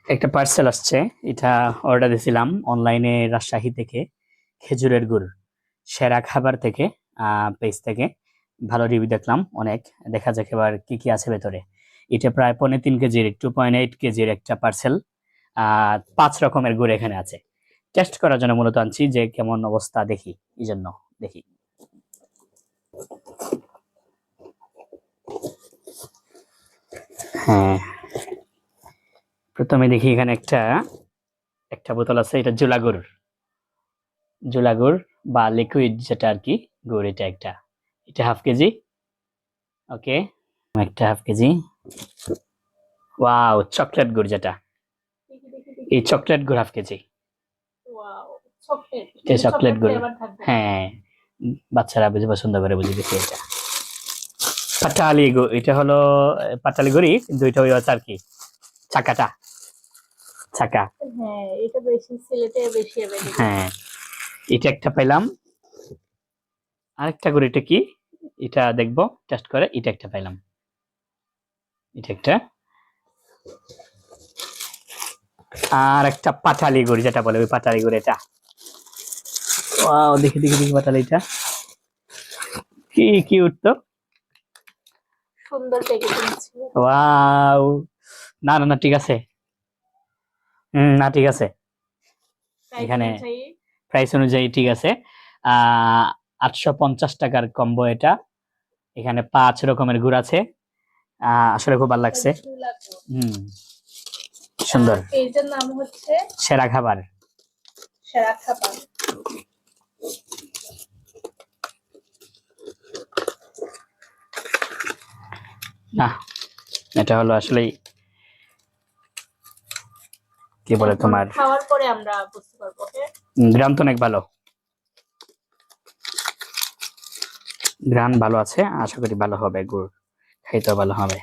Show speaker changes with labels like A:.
A: একটা পার্সেল আসছে। এটা অর্ডার দিয়েছিলাম অনলাইনে রাজশাহী থেকে। খেজুরের গুড়, সেরা খাবার থেকে, পেজ থেকে। ভালো রিভিউ দেখলাম অনেক। দেখা যাক এবার কি কি আছে ভেতরে। এটা প্রায় 3.5 কেজির, 2.8 কেজির একটা পার্সেল। 5 রকমের গুড় এখানে আছে। টেস্ট করার জন্য মূলত আনছি, যে কেমন অবস্থা দেখি, এই জন্য। দেখি। হ্যাঁ, প্রথমে দেখি এখানে একটা একটা বোতল আছে, এটা জোলা গুড়। জোলা গুড় বা লিকুইড যেটা আর কি, গুড়। এটা একটা, এটা 1/2 কেজি। ওকে, একটা 1/2 কেজি। ওয়াও, চকলেট গুড় যেটা,
B: দেখি দেখি
A: এই
B: দেখি।
A: চকলেট গুড় 1/2 কেজি।
B: ওয়াও, চকলেট,
A: এটা
B: মানে
A: চকলেট
B: চকলেট
A: গুড়।
B: ফ্লেভার থাকবে।
A: হ্যাঁ, বাচ্চারা বুঝে পছন্দ করে, বুঝে গেছি। এটা পাটালি গুড়, এটা হলো পাটালি গুড়ি, কিন্তু এটা ওই আর কি, চাকাটা, চাকা।
B: হ্যাঁ, এটা বেশি সিলেটে বেশি অ্যাভেলেবল।
A: হ্যাঁ, এটা একটা পাইলাম। আরেকটা গুড়, এটা কি, এটা দেখবো টেস্ট করে। এটা একটা পাইলাম, এটা একটা। আর একটা পাটালি গুড় যেটা বলে, ওই পাটালি গুড় এটা। ওয়াও, দেখি দেখি দেখি পাটালিটা কি কিউট তো।
B: সুন্দর প্যাকেজিং ছিল।
A: ওয়াও, না না না, ঠিক আছে। না, ঠিক আছে।
B: প্রাইস
A: এখানে
B: অনুযায়ী
A: প্রাইস অনুযায়ী ঠিক আছে। আহ 850 টাকার কম্বো এটা। এখানে 5 রকমের গুড় আছে। আসলে খুব ভালো
B: এটা
A: লাগছে।
B: ঝুলানো।
A: হুম, সুন্দর।
B: পেজের নাম হচ্ছে
A: সেরা খাবার।
B: সেরা খাবার।
A: না, এটা হলো আসলেই, কি বলে
B: এখন
A: তোমার,
B: খাওয়ার পরে আমরা বুঝতে পারবো।
A: গ্রাম তো অনেক ভালো। গ্রান ভালো আছে, আশা করি ভালো হবে, গুড় খাইতেও ভালো হবে।